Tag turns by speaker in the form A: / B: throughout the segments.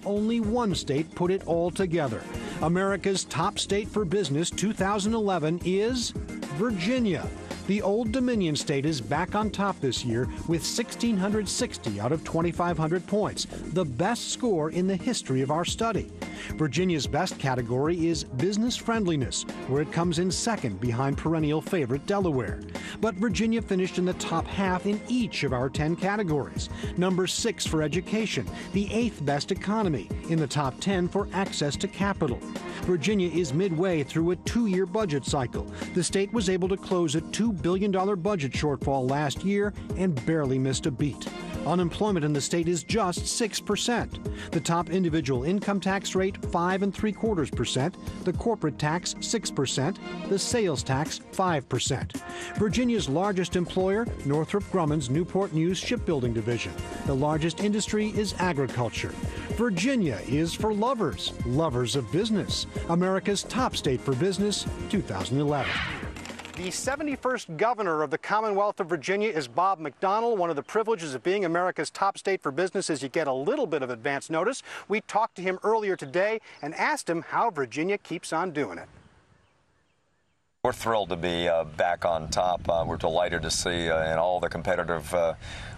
A: only one state put it all together. America's top state for business 2011 is Virginia. The Old Dominion state is back on top this year with 1,660 out of 2,500 points, the best score in the history of our study. Virginia's best category is business friendliness, where it comes in second behind perennial favorite Delaware. But Virginia finished in the top half in each of our 10 categories. Number 6 for education, the 8th best economy, in the top 10 for access to capital. Virginia is midway through a 2-year budget cycle. The state was able to close a $2 billion budget shortfall last year and barely missed a beat. Unemployment in the state is just 6%. The top individual income tax rate, 5.75%. The corporate tax, 6%. The sales tax, 5%. Virginia's largest employer, Northrop Grumman's Newport News Shipbuilding Division. The largest industry is agriculture. Virginia is for lovers, lovers of business. America's top state for business, 2011. The 71st governor of the Commonwealth of Virginia is Bob McDonnell. One of the privileges of being America's top state for business is you get a little bit of advance notice. We talked to him earlier today and asked him how Virginia keeps on doing it.
B: We're thrilled to be back on top. We're delighted to see in all the competitive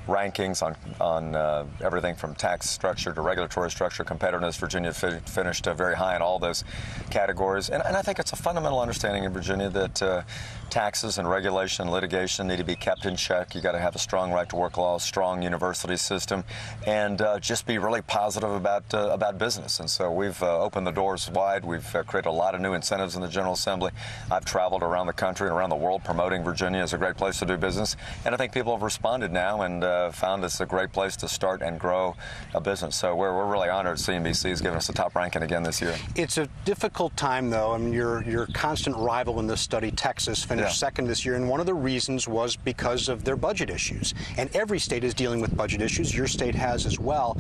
B: rankings on everything from tax structure to regulatory structure, competitiveness. Virginia finished very high in all those categories. And I think it's a fundamental understanding in Virginia that taxes and regulation and litigation need to be kept in check. You got to have a strong right to work law, a strong university system, and just be really positive about business. And so we've opened the doors wide. We've created a lot of new incentives in the General Assembly. I've traveled around the country and around the world promoting Virginia as a great place to do business. And I think people have responded now and found this a great place to start and grow a business. So we're really honored CNBC has given us a top ranking again this year.
A: It's a difficult time, though. I mean, your constant rival in this study, Texas, finished second this year, and one of the reasons was because of their budget issues. And every state is dealing with budget issues. Your state has as well.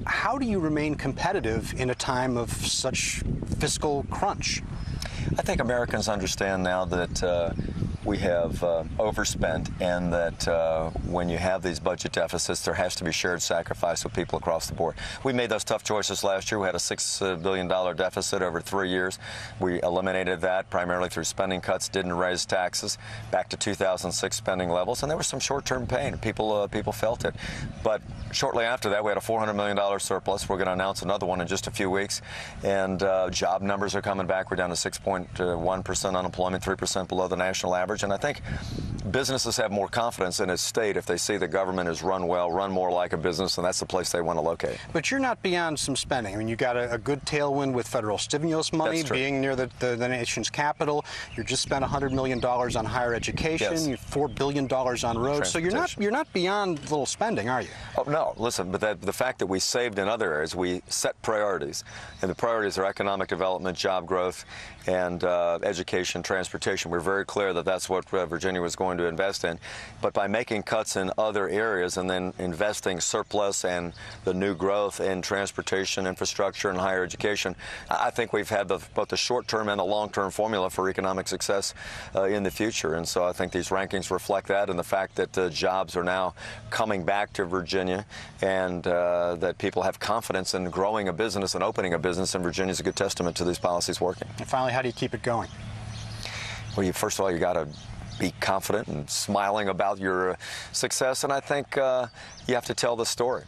A: How do you remain competitive in a time of such fiscal crunch?
B: I think Americans understand now that we have overspent, and that when you have these budget deficits, there has to be shared sacrifice with people across the board. We made those tough choices last year. We had a $6 billion deficit over 3 years. We eliminated that primarily through spending cuts, didn't raise taxes, back to 2006 spending levels, and there was some short-term pain. People felt it. But shortly after that, we had a $400 million surplus. We're going to announce another one in just a few weeks, and job numbers are coming back. We're down to 6.1% unemployment, 3% below the national average. And I think businesses have more confidence in a state if they see the government is run well, run more like a business, and that's the place they want to locate.
A: But you're not beyond some spending. I mean, you got a good tailwind with federal stimulus money being near the nation's capital. You just spent $100 million on higher education.
B: Yes.
A: You $4 billion on roads. So you're not beyond little spending, are you?
B: Oh, no. Listen, but the fact that we saved in other areas, we set priorities, and the priorities are economic development, job growth, and education, transportation. We're very clear that that's what Virginia was going to invest in. But by making cuts in other areas and then investing surplus and the new growth in transportation, infrastructure, and higher education, I think we've had both the short-term and the long-term formula for economic success in the future. And so I think these rankings reflect that, and the fact that jobs are now coming back to Virginia, and that people have confidence in growing a business and opening a business in Virginia is a good testament to these policies working.
A: And finally, how do you keep it going?
B: Well, first of all, you got to be confident and smiling about your success, and I think you have to tell the story.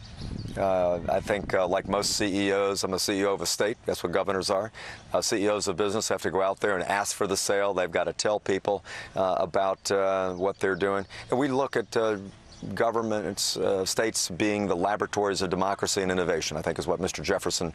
B: I think, like most CEOs, I'm a CEO of a state. That's what governors are. CEOs of business have to go out there and ask for the sale. They've got to tell people about what they're doing. And we look at governments, states being the laboratories of democracy and innovation, I think is what Mr. Jefferson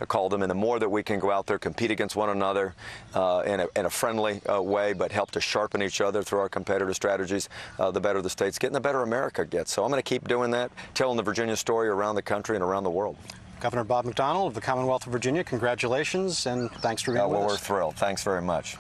B: called them. And the more that we can go out there, compete against one another in a friendly way, but help to sharpen each other through our competitive strategies, the better the states get and the better America gets. So I'm going to keep doing that, telling the Virginia story around the country and around the world.
A: Governor Bob McDonnell of the Commonwealth of Virginia, congratulations, and thanks for being with us.
B: Well, we're thrilled. Thanks very much.